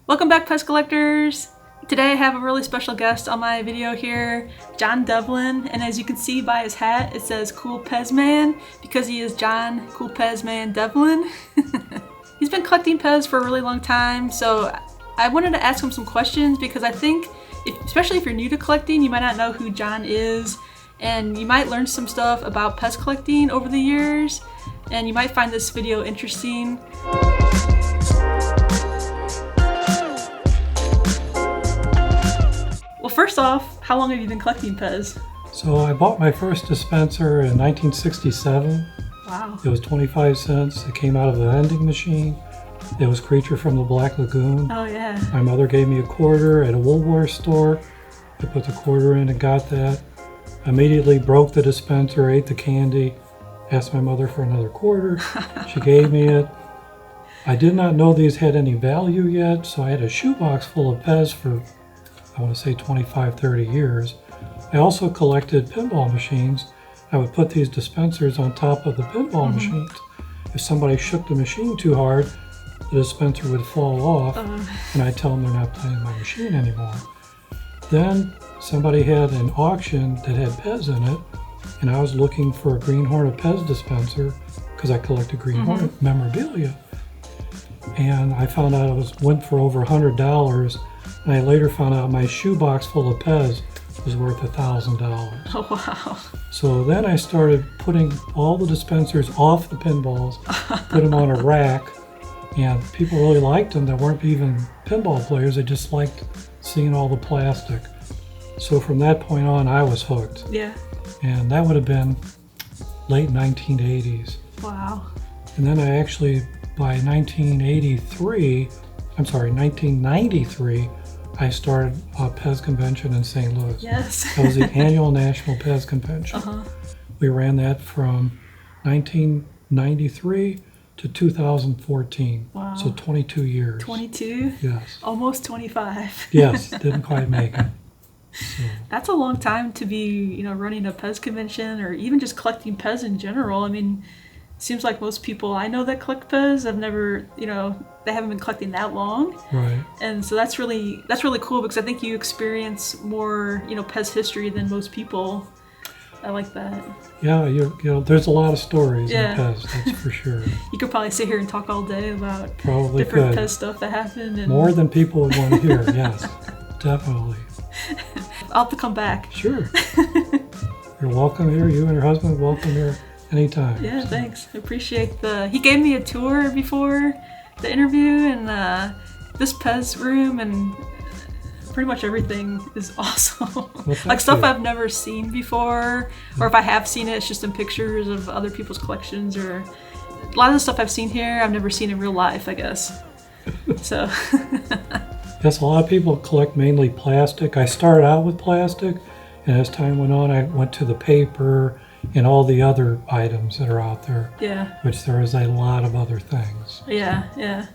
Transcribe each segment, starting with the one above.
Welcome back, PEZ Collectors! Today I have a really special guest on my video here, John Devlin, and as you can see by his hat, it says Cool PEZman because he is John Cool PEZman Devlin. He's been collecting PEZ for a really long time, so I wanted to ask him some questions because I think, especially if you're new to collecting, you might not know who John is, and you might learn some stuff about PEZ collecting over the years, and you might find this video interesting. Well, first off, how long have you been collecting PEZ? So I bought my first dispenser in 1967. Wow. It was 25 cents. It came out of a vending machine. It was Creature from the Black Lagoon. Oh yeah. My mother gave me a quarter at a Wildwood store. I put the quarter in and got that. Immediately broke the dispenser, ate the candy, asked my mother for another quarter. She gave me it. I did not know these had any value yet, so I had a shoebox full of PEZ for, I want to say 25, 30 years. I also collected pinball machines. I would put these dispensers on top of the pinball machines. If somebody shook the machine too hard, the dispenser would fall off, and I'd tell them they're not playing my machine anymore. Then somebody had an auction that had PEZ in it, and I was looking for a Green Hornet PEZ dispenser because I collected Green Hornet memorabilia. And I found out it went for over $100, and I later found out my shoebox full of PEZ was worth $1,000. Oh wow. So then I started putting all the dispensers off the pinballs, put them on a rack, and people really liked them that weren't even pinball players. They just liked seeing all the plastic. So from that point on, I was hooked. Yeah. And that would have been late 1980s. Wow. And then I actually, by 1993, I started a PEZ convention in St. Louis. Yes. That was the Annual National PEZ Convention. We ran that from 1993 to 2014. Wow. So 22 years. 22? Yes. Almost 25. Yes, didn't quite make it. So. That's a long time to be, running a PEZ convention or even just collecting PEZ in general. I mean, it seems like most people I know that collect PEZ have never, they haven't been collecting that long. Right. And so that's really cool because I think you experience more, PEZ history than most people. I like that. Yeah, there's a lot of stories in PEZ, that's for sure. You could probably sit here and talk all day about probably different could. PEZ stuff that happened. And more than people would want to hear, yes, definitely. I'll have to come back. Sure. You're welcome here. You and your husband welcome here anytime. Yeah, so. Thanks. I appreciate he gave me a tour before the interview and this PEZ room, and pretty much everything is awesome. Well, like stuff I've never seen before, or if I have seen it, it's just in pictures of other people's collections, or a lot of the stuff I've seen here I've never seen in real life, I guess. So yes, a lot of people collect mainly plastic. I started out with plastic, and as time went on, I went to the paper and all the other items that are out there. Yeah. Which there is a lot of other things. Yeah.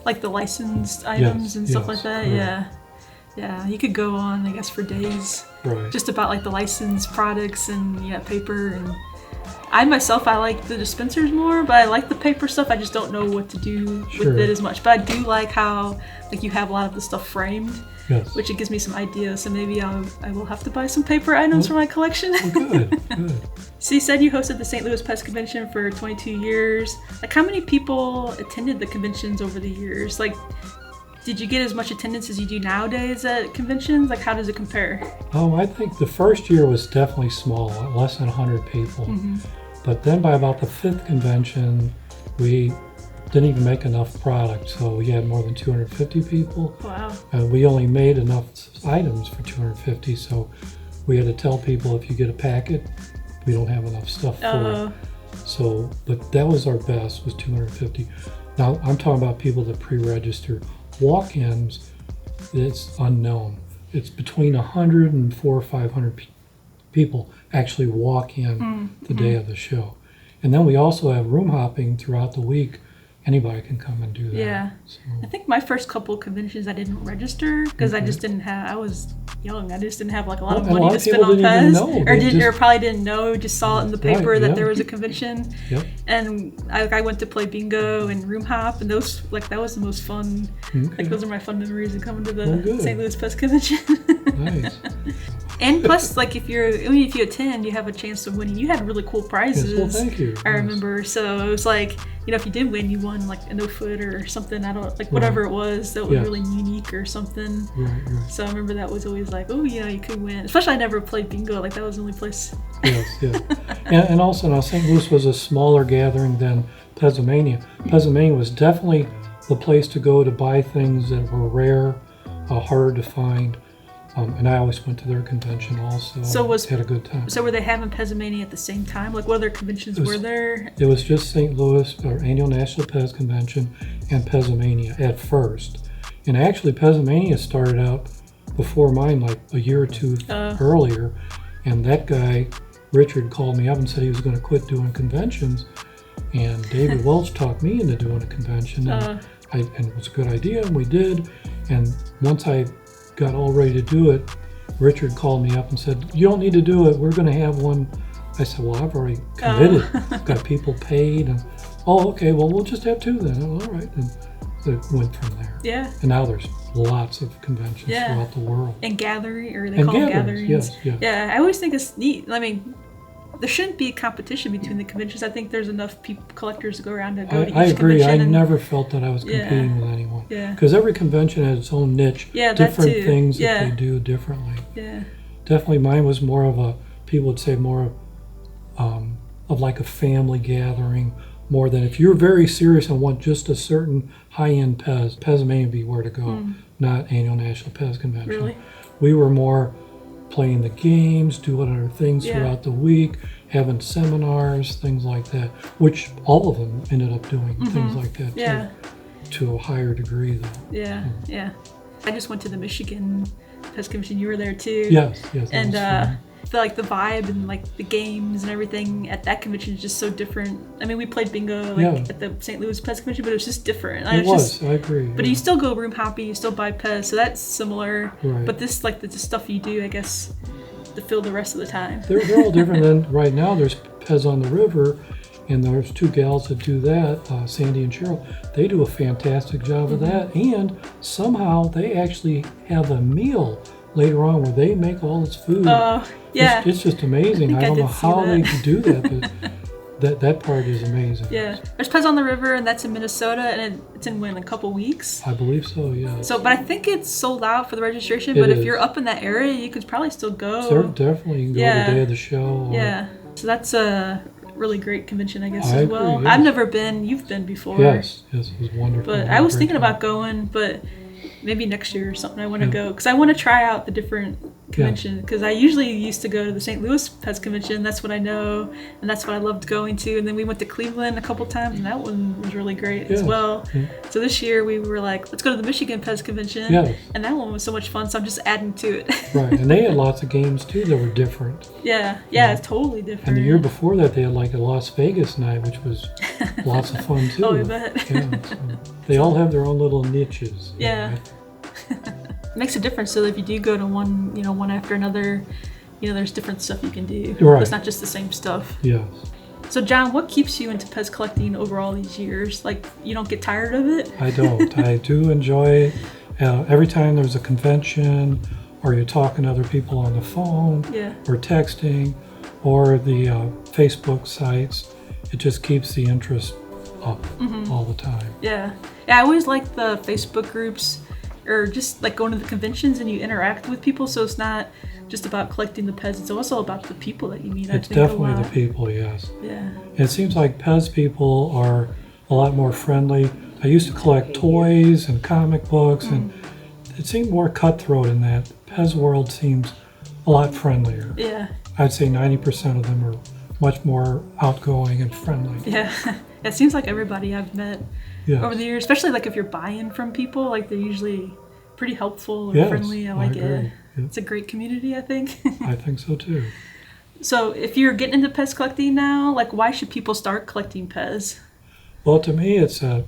Like the licensed items and stuff like that. Correct. Yeah. You could go on, I guess, for days. Right. Just about like the licensed products and paper. And I myself, I like the dispensers more, but I like the paper stuff. I just don't know what to do with it as much. But I do like how you have a lot of the stuff framed, which it gives me some ideas. So maybe I will have to buy some paper items for my collection. Good. So you said you hosted the St. Louis PEZ Convention for 22 years. Like, how many people attended the conventions over the years? Like, did you get as much attendance as you do nowadays at conventions? Like, how does it compare? Oh, I think the first year was definitely small, less than 100 people. But then by about the 5th convention, we didn't even make enough product, so we had more than 250 people. Wow. We only made enough items for 250, so we had to tell people if you get a packet, we don't have enough stuff for it. So, but that was our best, was 250. Now, I'm talking about people that pre-register. Walk-ins, it's unknown. It's between 100 and 400 or 500 people actually walk in the day of the show. And then we also have room hopping throughout the week anybody can come and do that. Yeah. So, I think my first couple conventions I didn't register because I just didn't have, I was young. I just didn't have like a lot of money to spend on PEZ. Or probably didn't know, just saw it in the paper that there was a convention. Yep. And I went to play bingo and room hop, and those, like, that was the most fun. Like, those are my fun memories of coming to the St. Louis PEZ Convention. Nice. And plus, like, if you attend, you have a chance of winning. You had really cool prizes. Yes, well, thank you. I remember. So it was like, if you did win, you won like a no-foot or something. I don't, like, whatever it was that was really unique or something. Right. So I remember that was always like, oh, you could win. Especially I never played bingo. Like, that was the only place. Yes. And also now St. Louis was a smaller gathering than PEZmania. PEZmania was definitely the place to go to buy things that were rare, harder to find. And I always went to their convention also. So had a good time. So were they having PEZmania at the same time? Like, what other conventions were there? It was just St. Louis, our Annual National PEZ Convention, and PEZmania at first. And actually, PEZmania started out before mine, like a year or two earlier. And that guy, Richard, called me up and said he was going to quit doing conventions. And David Welch talked me into doing a convention. And it was a good idea, and we did. And once I got all ready to do it, Richard called me up and said, "You don't need to do it. We're going to have one." I said, "Well, I've already committed. Got people paid." And, okay, well, we'll just have two then. All right. And it went from there. Yeah. And now there's lots of conventions throughout the world. And gathering, or they call them gatherings. Yes. Yeah, I always think it's neat. I mean, there shouldn't be a competition between the conventions. I think there's enough collectors to go around to go to each I agree. convention. I never felt that I was competing with anyone. Yeah. Because every convention has its own niche. Yeah, different things that they do differently. Yeah. Definitely mine was more of a, people would say more of like a family gathering, more than if you're very serious and want just a certain high-end PEZmania would be where to go, not Annual National PEZ Convention. Really? We were more playing the games, doing other things throughout the week, having seminars, things like that, which all of them ended up doing things like that too, to a higher degree though. Yeah. I just went to the Michigan PEZ Convention. You were there too. Yes. And the vibe and like the games and everything at that convention is just so different. I mean, we played bingo at the St. Louis PEZ Convention, but it was just different. I agree. But you still go room hopping, you still buy PEZ, so that's similar. Right. But this, like, the stuff you do, I guess, to fill the rest of the time. They're all different. Then right now there's PEZ on the River, and there's two gals that do that, Sandy and Cheryl. They do a fantastic job of that, and somehow they actually have a meal later on where they make all this food. Yeah. It's just amazing. I don't know how they can do that, but that part is amazing. Yeah. There's PEZ on the River, and that's in Minnesota, and it's in a couple weeks. I believe so, yeah. So, but I think it's sold out for the registration, but if you're up in that area, you could probably still go. So definitely, you can go the day of the show. Yeah. So that's a really great convention, I guess, as well. Agree, yes. I've never been. You've been before. Yes, it was wonderful. But I was thinking about going, but maybe next year or something I want to go, because I want to try out the different conventions, because I usually used to go to the St. Louis PEZ Convention. That's what I know, and that's what I loved going to. And then we went to Cleveland a couple times, and that one was really great as well. So this year we were like, let's go to the Michigan PEZ Convention, and that one was so much fun, so I'm just adding to it. Right, and they had lots of games too that were different. Yeah, it's totally different. And the year before that they had like a Las Vegas night, which was lots of fun too. Oh, I bet. So they all have their own little niches. Yeah. It makes a difference. So if you do go to one, one after another, there's different stuff you can do. Right. It's not just the same stuff. Yes. So John, what keeps you into PEZ collecting over all these years? Like, you don't get tired of it? I don't. I do enjoy it. Every time there's a convention, or you're talking to other people on the phone, or texting, or the Facebook sites, it just keeps the interest up all the time. Yeah, I always like the Facebook groups, or just like going to the conventions and you interact with people, so it's not just about collecting the PEZ, it's also about the people that you meet. It's definitely the people, yes. Yeah. It seems like PEZ people are a lot more friendly. I used to collect toys and comic books, and it seemed more cutthroat in that. PEZ world seems a lot friendlier. Yeah. I'd say 90% of them are much more outgoing and friendly. Yeah. It seems like everybody I've met over the years, especially like if you're buying from people, like they're usually pretty helpful and friendly. I like it. Yeah. It's a great community, I think. I think so too. So if you're getting into PEZ collecting now, like, why should people start collecting PEZ? Well, to me, it's a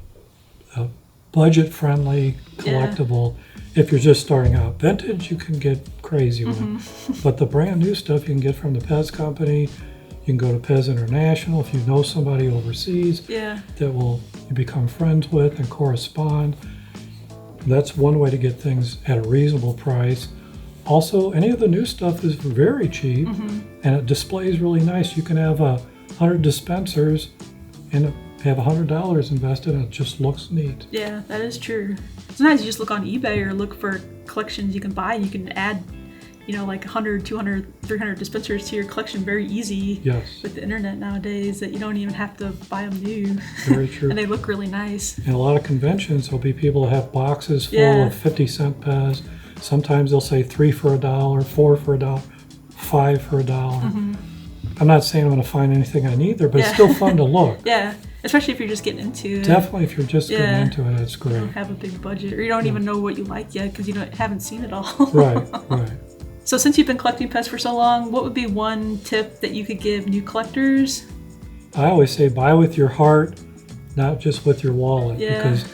budget-friendly collectible. If you're just starting out. Vintage, you can get crazy with. But the brand new stuff you can get from the PEZ company. You can go to PEZ International if you know somebody overseas that you become friends with and correspond. That's one way to get things at a reasonable price. Also, any of the new stuff is very cheap, and it displays really nice. You can have 100 dispensers and have $100 invested, and it just looks neat. Yeah, that is true. Sometimes you just look on eBay or look for collections you can buy, and you can add, like 100, 200, 300 dispensers to your collection very easy. Yes. With the internet nowadays, that you don't even have to buy them new. Very true. And they look really nice. And a lot of conventions, there'll be people that have boxes full of 50-cent PEZ. Sometimes they'll say 3 for $1, 4 for $1, 5 for $1. I'm not saying I'm going to find anything I need there, but it's still fun to look. Yeah, especially if you're just getting into it. Definitely, if you're just getting into it, it's great. You don't have a big budget, or you don't even know what you like yet because you haven't seen it all. Right. So since you've been collecting PEZ for so long, what would be one tip that you could give new collectors? I always say buy with your heart, not just with your wallet, because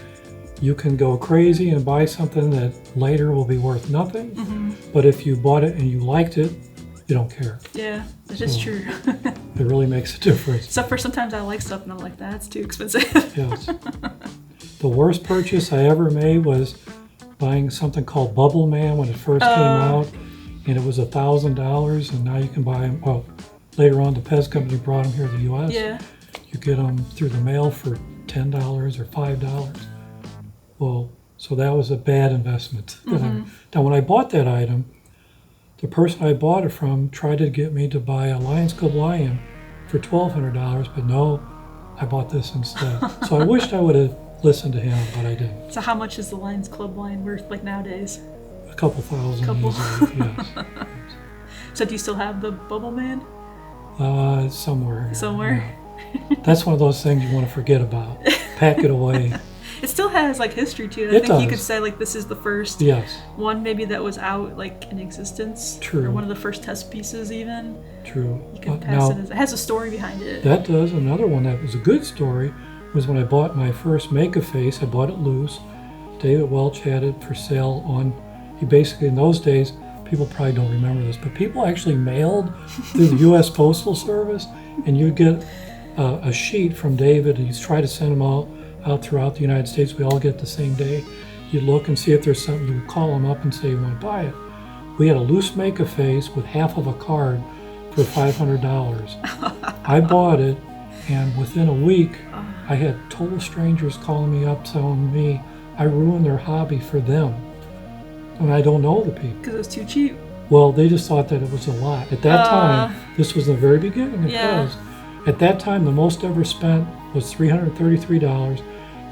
you can go crazy and buy something that later will be worth nothing. But if you bought it and you liked it, you don't care. Yeah, that is true. It really makes a difference. Except for sometimes I like stuff and I'm like, that's too expensive. Yes. The worst purchase I ever made was buying something called Bubble Man when it first came out, and it was $1,000, and now you can buy them. Well, later on, the PEZ company brought them here to the U.S. Yeah. You get them through the mail for $10 or $5. Well, so that was a bad investment. Now, when I bought that item, the person I bought it from tried to get me to buy a Lions Club Lion for $1,200, but no, I bought this instead. So I wished I would have listened to him, but I didn't. So how much is the Lions Club Lion worth like nowadays? A couple thousand. Easily, yes. So do you still have the Bubble Man? Somewhere. Somewhere? Yeah. That's one of those things you want to forget about. Pack it away. It still has like history to it. I think you could say like this is the first one maybe that was out like in existence. True. Or one of the first test pieces even. True. You can pass it as, it has a story behind it. That does. Another one that was a good story was when I bought my first Make-A-Face. I bought it loose. David Welch had it for sale on, he basically in those days, people probably don't remember this, but people actually mailed through the U.S. Postal Service, and you'd get a sheet from David, and he'd try to send them out throughout the United States. We all get the same day. You'd look and see if there's something. You would call them up and say you want to buy it. We had a loose Make-A-Face with half of a card for $500. I bought it, and within a week, I had total strangers calling me up telling me I ruined their hobby for them. And I don't know the people. Because it was too cheap? Well, they just thought that it was a lot. At that time, this was the very beginning of PEZ. At that time, the most ever spent was $333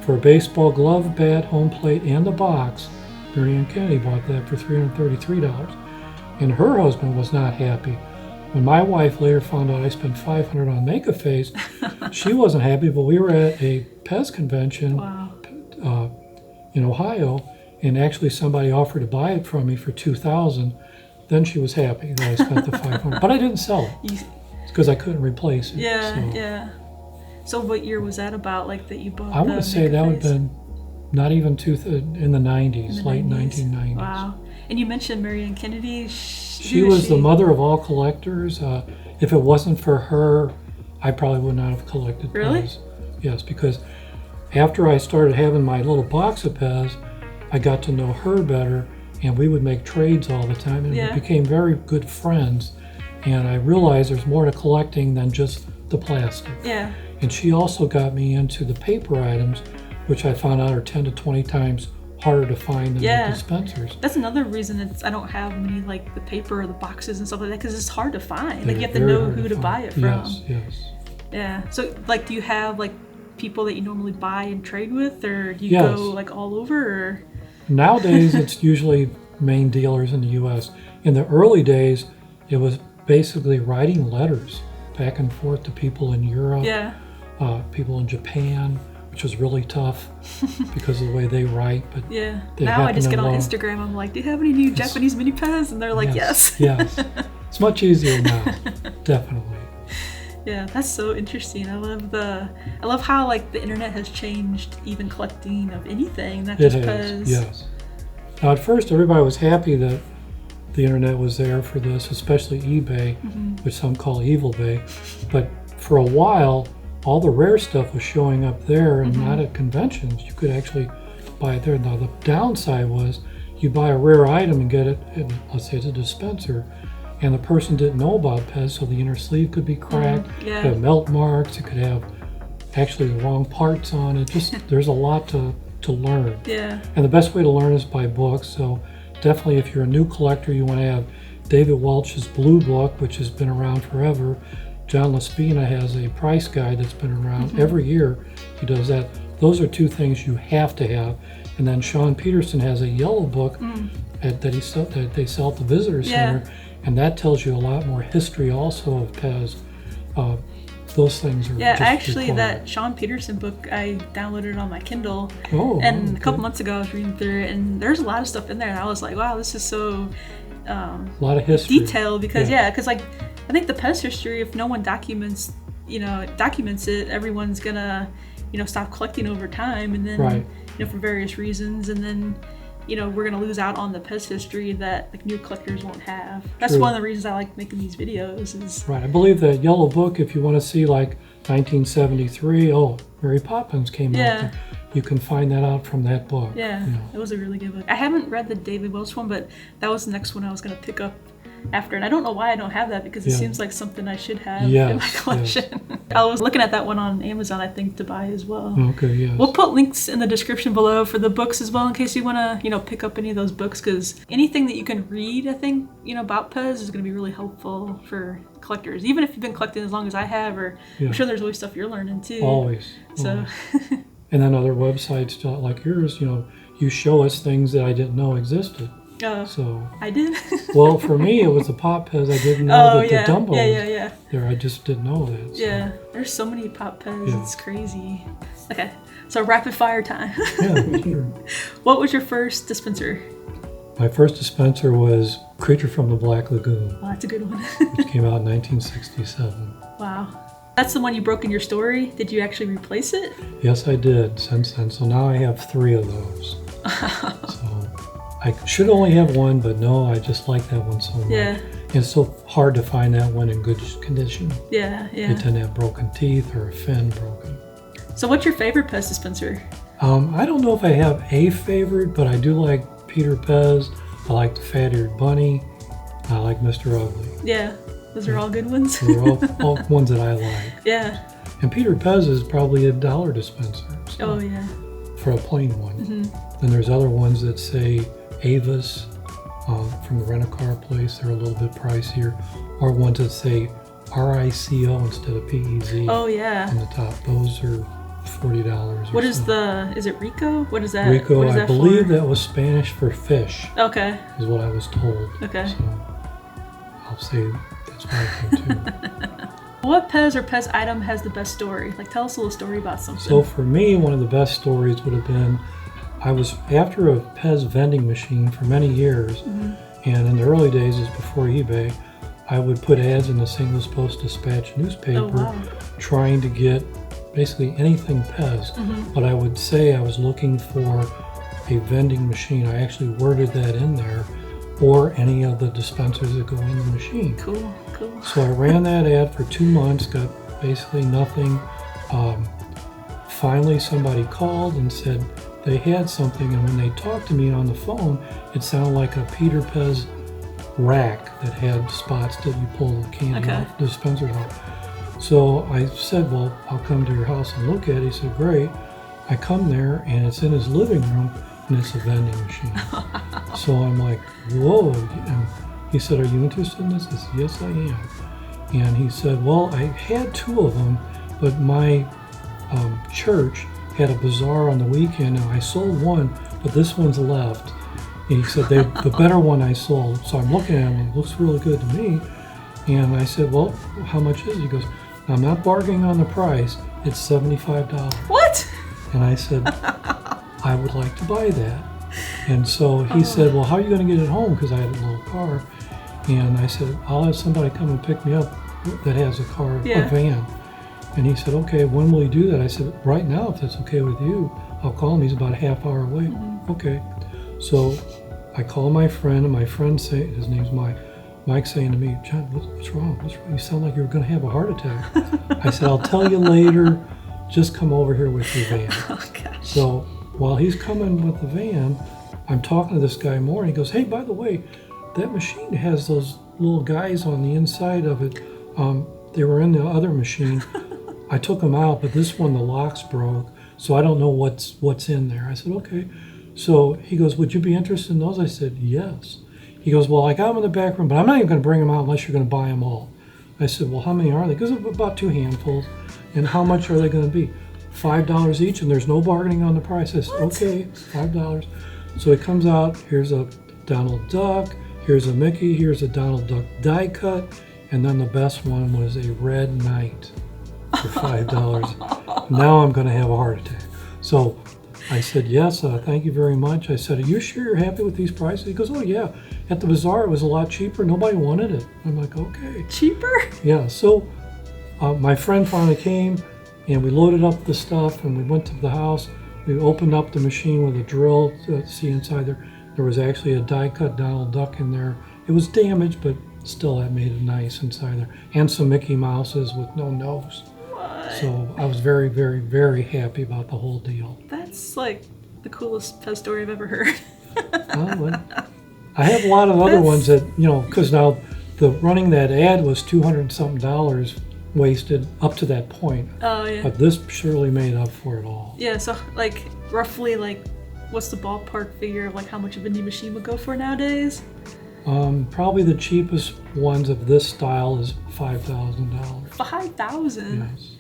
for a baseball glove, bat, home plate, and the box. Maryann Kennedy bought that for $333. And her husband was not happy. When my wife later found out I spent $500 on Make-A-Face, she wasn't happy, but we were at a PEZ convention in Ohio, and actually somebody offered to buy it from me for $2,000. Then she was happy that I spent the $500, but I didn't sell it. It's because I couldn't replace it. So what year was that about, like, that you bought? I want to say that would have been not even in the 90s, late 1990s. Wow. And you mentioned Maryann Kennedy. She was the mother of all collectors. If it wasn't for her, I probably would not have collected PEZ. Really? Yes, because after I started having my little box of PEZ, I got to know her better, and we would make trades all the time, and we became very good friends. And I realized there's more to collecting than just the plastic. Yeah. And she also got me into the paper items, which I found out are 10 to 20 times harder to find than the dispensers. That's another reason I don't have many like the paper or the boxes and stuff like that, because it's hard to find. Like you have to know who to buy it from. Yes. Yeah. So like, do you have like people that you normally buy and trade with, or do you go like all over? Or? Nowadays, it's usually main dealers in the U.S. In the early days, it was basically writing letters back and forth to people in Europe, people in Japan, which was really tough because of the way they write. But now I just get on Instagram. I'm like, do you have any new Japanese mini PEZ? And they're like, yes. Yes. It's much easier now, definitely. Yeah, that's so interesting. I love how like the internet has changed even collecting of anything, not just It has, PEZ. yes. Now at first everybody was happy that the internet was there for this, especially eBay, which some call Evil Bay. But for a while, all the rare stuff was showing up there and not at conventions. You could actually buy it there. Now the downside was you buy a rare item and get it in, let's say it's a dispenser, and the person didn't know about PEZ, so the inner sleeve could be cracked, it could have melt marks, it could have actually the wrong parts on it. Just there's a lot to learn. Yeah. And the best way to learn is by books. So definitely if you're a new collector, you want to have David Welch's Blue Book, which has been around forever. John Laspina has a price guide that's been around. Every year he does that. Those are two things you have to have. And then Sean Peterson has a yellow book that they sell at the Visitor Center, and that tells you a lot more history also of PEZ. Those things are just actually required. that Sean Peterson book, I downloaded it on my Kindle, and a couple months ago I was reading through it, and there's a lot of stuff in there, and I was like, wow, this is so a lot of history, detailed, because because like I think the PEZ history, if no one documents it, everyone's gonna stop collecting over time, and then for various reasons, and then we're gonna lose out on the PEZ history that like new collectors won't have. That's one of the reasons I like making these videos. Is I believe that yellow book, if you want to see like 1973, Mary Poppins came out there, you can find that out from that book. It was a really good book. I haven't read the David Welch one, but that was the next one I was gonna pick up after, and I don't know why I don't have that, because it seems like something I should have in my collection. I was looking at that one on Amazon, I think, to buy as well. Okay, yes. We'll put links in the description below for the books as well, in case you want to pick up any of those books, because anything that you can read, I think, about PEZ is going to be really helpful for collectors, even if you've been collecting as long as I have, or I'm sure there's always stuff you're learning too. Always. So and then other websites like yours, you show us things that I didn't know existed. So I did. Well, for me, it was the pop PEZ. I didn't know that the Dumbo was there. I just didn't know that. So. There's so many pop PEZ. It's crazy. Okay, so rapid fire time. Sure. What was your first dispenser? My first dispenser was Creature from the Black Lagoon. Oh, that's a good one. Which came out in 1967. Wow. That's the one you broke in your story? Did you actually replace it? Yes, I did since then. So now I have 3 of those. So I should only have 1, but no, I just like that one so much. Yeah. And it's so hard to find that one in good condition. Yeah. They tend to have broken teeth or a fin broken. So what's your favorite PEZ dispenser? I don't know if I have a favorite, but I do like Peter PEZ. I like the Fat-Eared Bunny. I like Mr. Ugly. Yeah, those are all good ones. They're all ones that I like. Yeah. And Peter PEZ is probably a $1 dispenser. So for a plain one. Then there's other ones that say Avis from the rent-a-car place. They're a little bit pricier. Or ones that say RICO instead of PEZ. Oh, yeah. On the top. Those are $40. What is is it Rico? What is that? Rico, what is I that believe for? that was Spanish for fish. Okay. Is what I was told. Okay. So I'll say that's what I think too. What PEZ or PEZ item has the best story? Like, tell us a little story about something. So for me, one of the best stories would have been, I was after a PEZ vending machine for many years, and in the early days, is before eBay, I would put ads in the St. Louis Post-Dispatch newspaper trying to get basically anything PEZ. But I would say I was looking for a vending machine. I actually worded that in there, or any of the dispensers that go in the machine. Cool. So I ran that ad for 2 months, got basically nothing. Finally, somebody called and said they had something, and when they talked to me on the phone, it sounded like a Peter PEZ rack that had spots that you pull the candy off, the dispensers off. So I said, well, I'll come to your house and look at it. He said, great. I come there, and it's in his living room, and it's a vending machine. So I'm like, whoa. And he said, are you interested in this? I said, yes, I am. And he said, well, I had 2 of them, but my church had a bazaar on the weekend, and I sold one, but this one's left. And he said, the better one I sold. So I'm looking at him, it looks really good to me. And I said, well, how much is it? He goes, I'm not bargaining on the price, it's $75. What? And I said, I would like to buy that. And so he said, well, how are you going to get it home? Because I had a little car. And I said, I'll have somebody come and pick me up. that has a car, Yeah. a van. And he said, okay, when will he do that? I said, right now, if that's okay with you. I'll call him. He's about a half hour away. Mm-hmm. Okay. So I call my friend, and my friend his name's Mike. Mike's saying to me, John, what's wrong? What's wrong? You sound like you're going to have a heart attack. I said, I'll tell you later. Just come over here with your van. Oh, gosh. So while he's coming with the van, I'm talking to this guy more, and he goes, hey, by the way, that machine has those little guys on the inside of it. They were in the other machine. I took them out, but this one, the locks broke, so I don't know what's in there. I said, okay. So he goes, would you be interested in those? I said, yes. He goes, well, I got them in the back room, but I'm not even going to bring them out unless you're going to buy them all. I said, well, how many are they? Because about 2 handfuls. And how much are they going to be? $5 each, and there's no bargaining on the price. I said, okay, $5. So it comes out, here's a Donald Duck, here's a Mickey, here's a Donald Duck die cut, and then the best one was a Red Knight for $5. Now I'm going to have a heart attack. So I said, yes, thank you very much. I said, are you sure you're happy with these prices? He goes, oh yeah, at the bazaar it was a lot cheaper. Nobody wanted it. I'm like, okay. Cheaper? Yeah, so my friend finally came, and we loaded up the stuff, and we went to the house. We opened up the machine with a drill to see inside there. There was actually a die-cut Donald Duck in there. It was damaged, but still that made it nice inside there. And some Mickey Mouses with no nose. What? So I was very, very, very happy about the whole deal. That's like the coolest PEZ story I've ever heard. Well, I have a lot of other ones that, because now running that ad was $200 and something wasted up to that point. Oh, yeah. But this surely made up for it all. Yeah, so like roughly what's the ballpark figure of how much a vending machine would go for nowadays? Probably the cheapest ones of this style is $5,000. 5,000? Yes.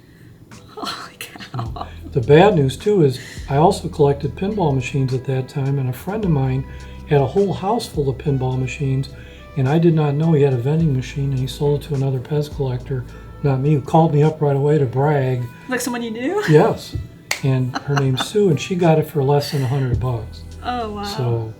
Holy cow. The bad news too is I also collected pinball machines at that time, and a friend of mine had a whole house full of pinball machines, and I did not know he had a vending machine, and he sold it to another PEZ collector, not me, who called me up right away to brag. Like someone you knew? Yes. And her name's Sue, and she got it for less than $100. Oh, wow.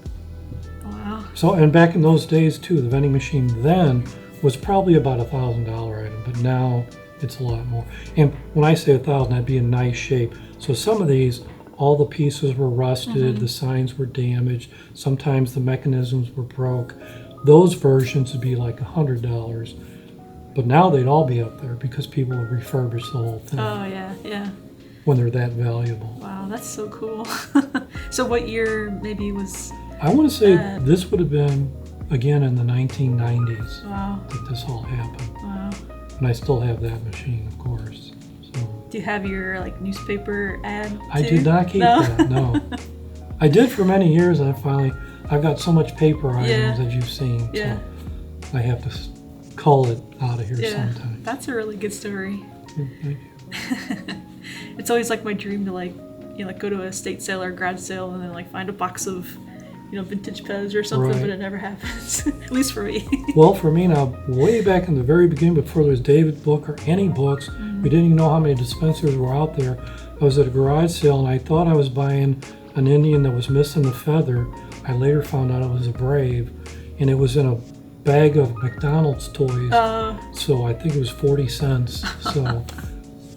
And back in those days too, the vending machine then was probably about $1,000 item, but now it's a lot more. And when I say 1,000, that'd be in nice shape. So some of these, all the pieces were rusted, the signs were damaged, sometimes the mechanisms were broke. Those versions would be like $100, but now they'd all be up there because people would refurbish the whole thing. Oh, yeah, yeah. When they're that valuable. Wow, that's so cool. So what year maybe was I want to say this would have been, again, in the 1990s Wow. that this all happened. Wow. And I still have that machine, of course. So Do you have your newspaper ad too? I did not keep that, no. I did for many years, and I've got so much paper items as you've seen. Yeah. So I have to cull it out of here sometime. That's a really good story. Thank you. It's always my dream to go to a estate sale or garage sale and then find a box of vintage PEZ or something, Right. but it never happens. At least for me. Well, for me now, way back in the very beginning, before there was David book or any books, we didn't even know how many dispensers were out there. I was at a garage sale, and I thought I was buying an Indian that was missing a feather. I later found out it was a Brave, and it was in a bag of McDonald's toys. So I think it was 40 cents. So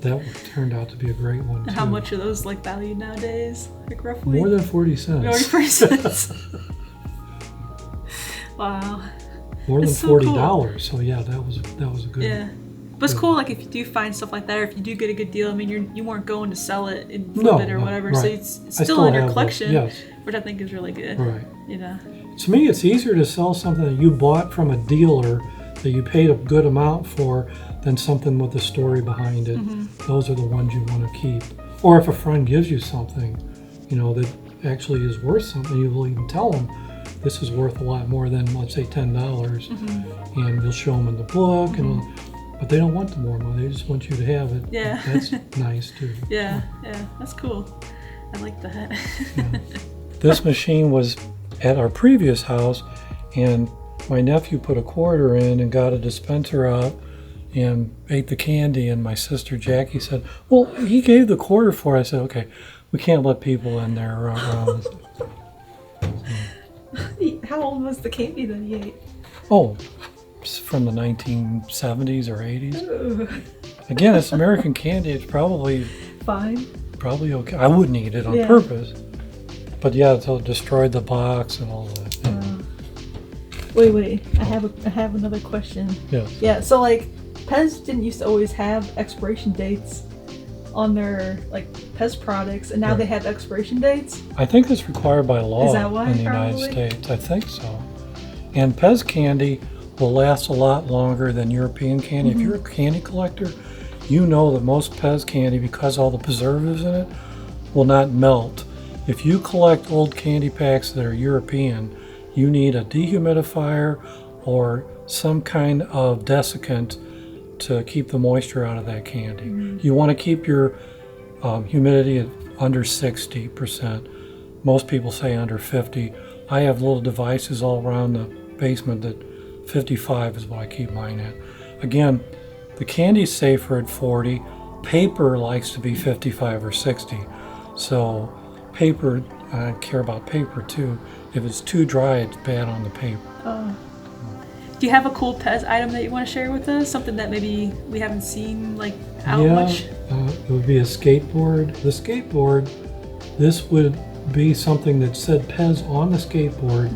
that turned out to be a great one, too. How much are those valued nowadays? Roughly? More than 40 cents. More than 40 cents. Wow. More than It's so $40. So yeah, that was a good. Yeah. But it's cool, if you do find stuff like that, or if you do get a good deal, you weren't going to sell it and flip it or whatever, so right. it's I still in your have collection, yes. which I think is really good. Right. To me, it's easier to sell something that you bought from a dealer that you paid a good amount for than something with a story behind it. Those are the ones you want to keep. Or if a friend gives you something, that actually is worth something, you will even tell them this is worth a lot more than, let's say, $10, and you'll show them in the book, but they don't want the more money, they just want you to have it. Yeah. That's nice too. Yeah, that's cool. I like that. This machine was at our previous house, and my nephew put a quarter in and got a dispenser out and ate the candy, and my sister Jackie said, well, he gave the quarter for it. I said, okay, we can't let people in there around. How old was the candy that he ate? Oh, from the 1970s or 80s. Again, it's American candy. It's probably okay. I wouldn't eat it on purpose. But yeah, so it destroyed the box and all that. Wait. I have another question. Yes. Yeah. So like, PEZ didn't used to always have expiration dates on their like PEZ products, and now they have expiration dates. I think it's required by law Is that why, in the United States. I think so. And PEZ candy will last a lot longer than European candy. If you're a candy collector, you know that most PEZ candy, because all the preservatives in it, will not melt. If you collect old candy packs that are European, you need a dehumidifier or some kind of desiccant to keep the moisture out of that candy. You want to keep your humidity at under 60%. Most people say under 50. I have little devices all around the basement that 55 is what I keep mine at. Again, the candy's safer at 40. Paper likes to be 55 or 60. So paper, I care about paper too. If it's too dry, it's bad on the paper. Do you have a cool PEZ item that you want to share with us? Something that maybe we haven't seen like out much? It would be a skateboard. The skateboard, this would be something that said PEZ on the skateboard,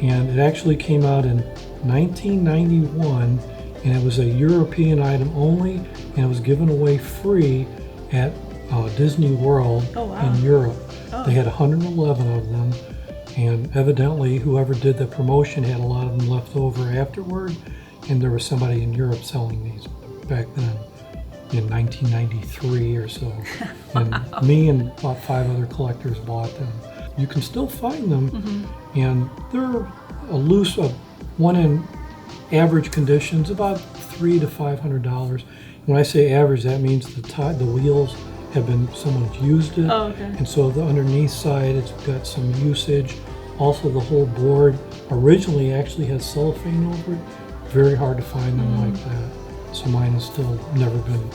and it actually came out in 1991, and it was a European item only, and it was given away free at Disney World in Europe. They had 111 of them, and evidently whoever did the promotion had a lot of them left over afterward, and there was somebody in Europe selling these back then in 1993 or so. And me and about 5 other collectors bought them. You can still find them, and they're a loose one in average conditions, about $300 to $500. When I say average, that means the wheels have been, someone's used it, and so the underneath side it's got some usage. Also, the whole board originally actually has cellophane over it. Very hard to find them like that. So mine has still never been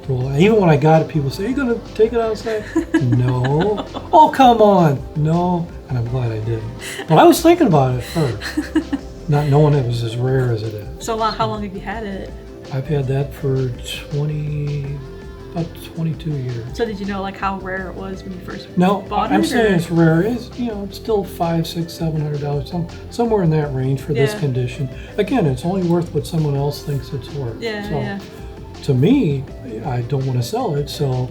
rolled. Even when I got it, people say, "Are you gonna take it outside?" No. Oh, come on. No. And I'm glad I didn't. But I was thinking about it first, not knowing it was as rare as it is. So how long have you had it? I've had that for about 22 years. So did you know like how rare it was when you first bought it? I'm saying it's rare. It's, it's still $500, $600, $700, somewhere in that range for this condition. Again, it's only worth what someone else thinks it's worth. To me, I don't want to sell it. So,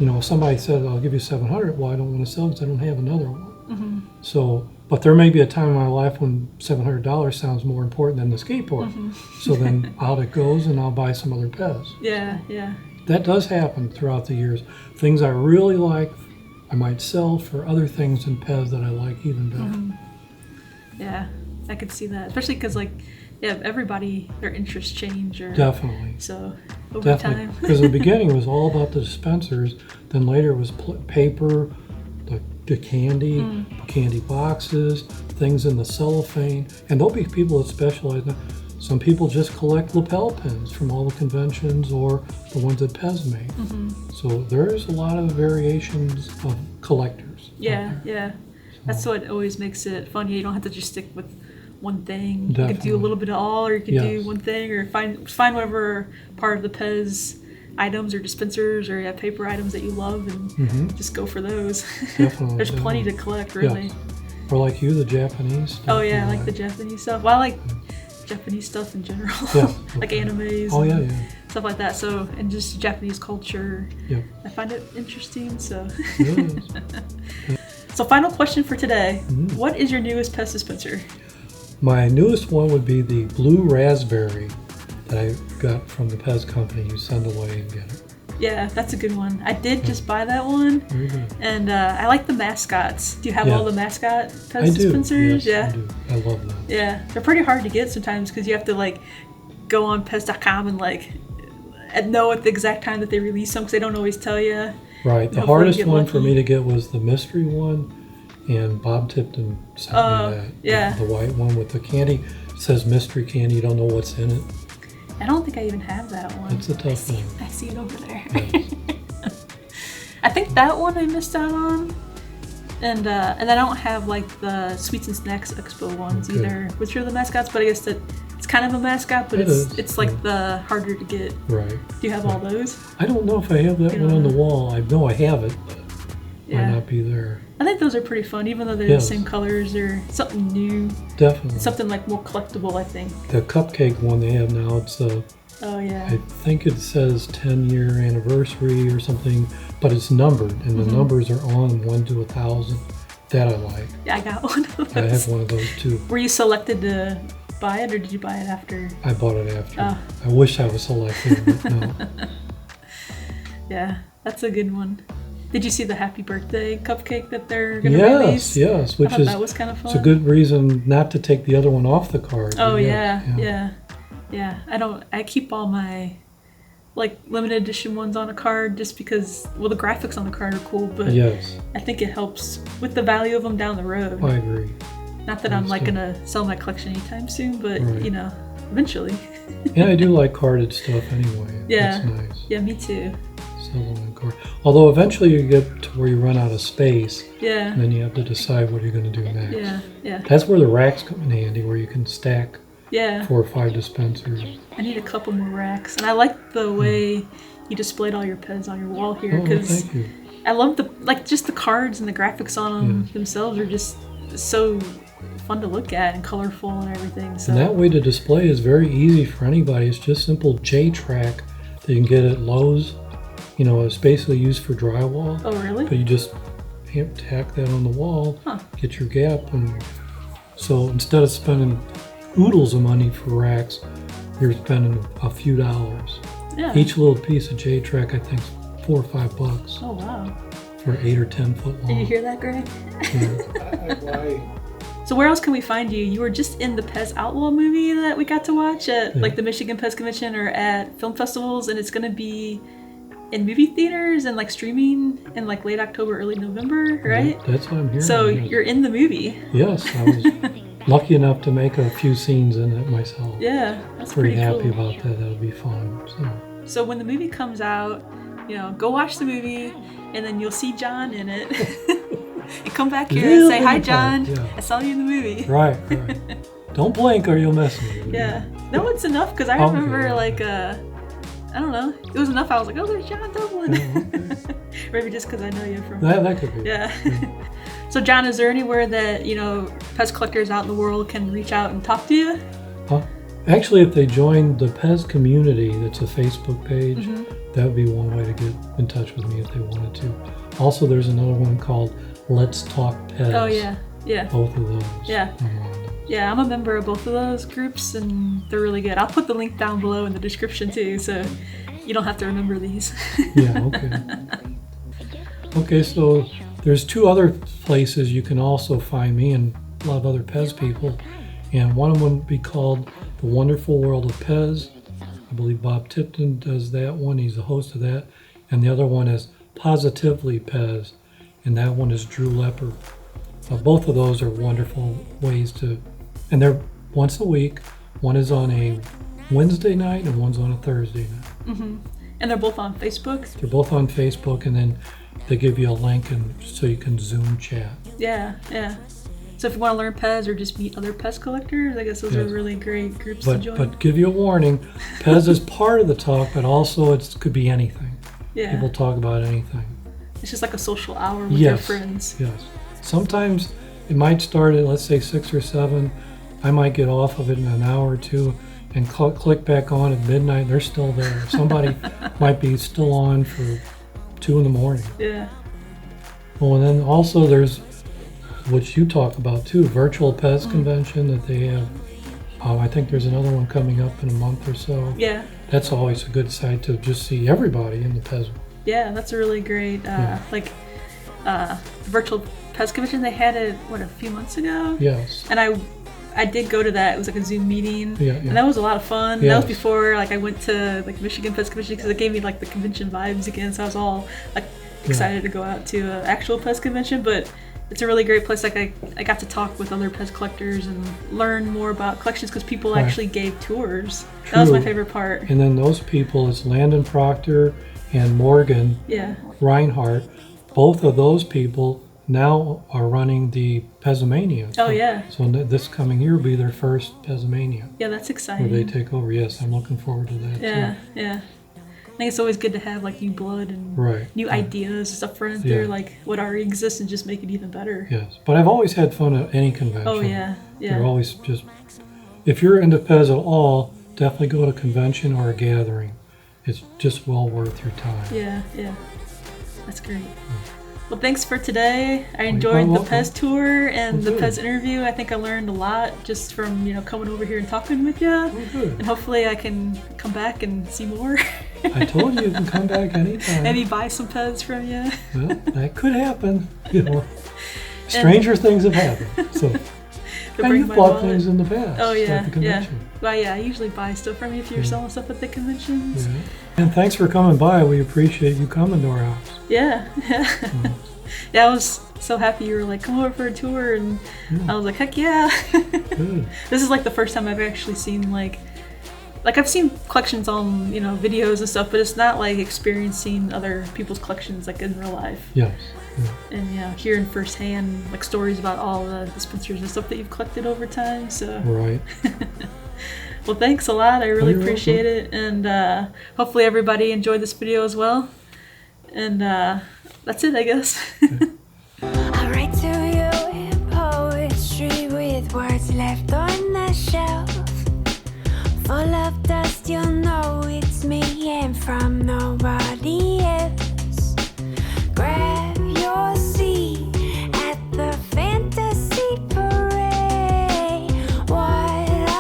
if somebody said, "I'll give you $700," well, I don't want to sell it because I don't have another one. So, but there may be a time in my life when $700 sounds more important than the skateboard. So then out it goes, and I'll buy some other PEZ. Yeah. That does happen throughout the years. Things I really like, I might sell for other things in PEZ that I like even better. Yeah, I could see that, especially because everybody, their interests change. Definitely. So over time. Because in the beginning it was all about the dispensers. Then later it was paper, the candy, candy boxes, things in the cellophane, and there'll be people that specialize in that. Some people just collect lapel pins from all the conventions or the ones that PEZ make. So there's a lot of variations of collectors. Yeah. That's what always makes it fun. You don't have to just stick with one thing. Definitely. You could do a little bit of all, or you could do one thing, or find whatever part of the PEZ items or dispensers or paper items that you love, and just go for those. Definitely. There's plenty to collect, really. Yes. Or like you, the Japanese stuff. Oh yeah, I like the Japanese stuff. Well, I like Japanese stuff in general. Like animes. Stuff like that. So, and just Japanese culture. I find it interesting. So. So, final question for today. What is your newest PEZ dispenser? My newest one would be the blue raspberry that I got from the PEZ company. You send away and get it. Yeah, that's a good one. I did just buy that one. Very good. And I like the mascots. Do you have all the mascot PEZ dispensers? Yes, I do. I love them. Yeah, they're pretty hard to get sometimes because you have to go on PEZ.com and know at the exact time that they release them because they don't always tell you. Right. The hardest one for me to get was the mystery one, and Bob Tipton sent me that. Yeah. The white one with the candy. It says mystery candy. You don't know what's in it. I don't think I even have that one. It's a tough one. I see it over there. Yes. I think that one I missed out on. And I don't have the Sweets and Snacks Expo ones either, which are the mascots, but I guess that it's It's kind of a mascot, but it's like the harder to get. Right. Do you have all those? I don't know if I have that one on the wall. I know I have it, but might not be there. I think those are pretty fun, even though they're the same colors. They're something new. Definitely. Something like more collectible, I think. The Cupcake one they have now, it's oh yeah. I think it says 10-year anniversary or something, but it's numbered, and the numbers are on 1 to 1,000. That I like. Yeah, I got one of those. I have one of those too. Were you selected to buy it, or did you buy it after? I bought it after. Oh. I wish I was selected, but no. Yeah, that's a good one. Did you see the Happy Birthday cupcake that they're going to release? Yes, which that was kind of fun. It's a good reason not to take the other one off the card. Oh yeah. I keep all my like limited edition ones on a card just because, well, the graphics on the card are cool, but I think it helps with the value of them down the road. I agree. Not that I'm like gonna sell my collection anytime soon, but you know, eventually. Yeah, I do like carded stuff anyway. Yeah, that's nice. Yeah, me too. Although eventually you get to where you run out of space. Yeah. And then you have to decide what you're going to do next. Yeah. That's where the racks come in handy, where you can stack 4 or 5 dispensers. I need a couple more racks, and I like the way you displayed all your PEZ on your wall here, because thank you. I love just the cards and the graphics on them themselves are just so fun to look at and colorful and everything. So. And that way to display is very easy for anybody. It's just simple J-track that you can get at Lowe's. You know, it's basically used for drywall. Oh, really? But you just tack that on the wall, get your gap, and so instead of spending oodles of money for racks, you're spending a few dollars. Yeah. Each little piece of J-track, I think, is $4 or $5. Oh wow. For 8 or 10 foot long. Did you hear that, Greg? Yeah. So where else can we find you? You were just in the PEZ Outlaw movie that we got to watch at like the Michigan PEZ Convention or at film festivals, and it's going to be in movie theaters and like streaming in like late October, early November, right? That's what I'm hearing. So you're in the movie. Yes, I was lucky enough to make a few scenes in it myself. Yeah, that's pretty cool. happy about that. That'll be fun. So when the movie comes out, you know, go watch the movie, and then you'll see John in it. And come back here and say, "Hi, John. I saw you in the movie." Right. Don't blink or you'll miss me. Yeah. No, it's enough, because I remember like I don't know. It was enough. I was like, oh, there's John Devlin. Maybe just because I know you from... That could be. Yeah. So, John, is there anywhere that, you know, PEZ collectors out in the world can reach out and talk to you? Actually, if they join the PEZ Community, that's a Facebook page, that would be one way to get in touch with me if they wanted to. Also, there's another one called Let's Talk PEZ. Oh, yeah. Yeah. Both of those. Yeah. Yeah, I'm a member of both of those groups, and they're really good. I'll put the link down below in the description too, so you don't have to remember these. Yeah, okay. Okay, so there's 2 other places you can also find me and a lot of other PEZ people, and one of them would be called The Wonderful World of PEZ. I believe Bob Tipton does that one. He's the host of that. And the other one is Positively PEZ, and that one is Drew Lepper. Both of those are wonderful ways to, and they're once a week. One is on a Wednesday night and one's on a Thursday night. And they're both on Facebook? They're both on Facebook, and then they give you a link and so you can Zoom chat. Yeah. So if you want to learn PEZ or just meet other PEZ collectors, I guess those are really great groups to join. But give you a warning, PEZ is part of the talk, but also it could be anything. Yeah. People talk about anything. It's just like a social hour with your friends. Yes. Sometimes it might start at, let's say, 6 or 7. I might get off of it in an hour or 2 and click back on at midnight. They're still there. Somebody might be still on for 2 in the morning. Yeah. Well, and then also there's, which you talk about too, virtual PEZ convention that they have. I think there's another one coming up in a month or so. Yeah. That's always a good site to just see everybody in the PEZ. Yeah, that's a really great, virtual PEZ convention. They had it, a few months ago? Yes. And I did go to that. It was like a Zoom meeting. Yeah. And that was a lot of fun. Yes. That was before I went to Michigan PEZ Convention, because it gave me the convention vibes again. So I was all excited to go out to an actual PEZ convention. But it's a really great place. I got to talk with other PEZ collectors and learn more about collections, because people actually gave tours. True. That was my favorite part. And then those people, it's Landon Proctor and Morgan Reinhardt. Both of those people, now are running the PEZmania. Oh, yeah. So this coming year will be their first PEZmania. Yeah, that's exciting. Where they take over. Yes, I'm looking forward to that Yeah, too. yeah. I think it's always good to have like new blood and Right. new ideas and stuff thrown there, like what already exists, and just make it even better. Yes, but I've always had fun at any convention. Oh yeah, yeah. They're always just, if you're into PEZ at all, definitely go to a convention or a gathering. It's just well worth your time. Yeah, yeah. That's great. Well, thanks for today. I enjoyed the PEZ tour and the PEZ interview. I think I learned a lot just from, coming over here and talking with you. Oh, good. And hopefully I can come back and see more. I told you can come back anytime. Maybe buy some PEZ from you. Well, that could happen. Stranger things have happened. So, and you've bought things in the past. Oh yeah, at the convention. yeah. Well, yeah. I usually buy stuff from you if you're selling stuff at the conventions. Yeah. And thanks for coming by. We appreciate you coming to our house. Yeah, yeah. Yeah, I was so happy you were like, come over for a tour, and I was like, heck yeah. Good. This is like the first time I've actually seen like I've seen collections on, videos and stuff, but it's not like experiencing other people's collections like in real life. Yes. Yeah. And hearing firsthand like stories about all the dispensers and stuff that you've collected over time. So Right. Well, thanks a lot. I really You're appreciate welcome. it, and hopefully everybody enjoyed this video as well. And that's it, I guess. I write to you in poetry with words left on the shelf, full of dust. You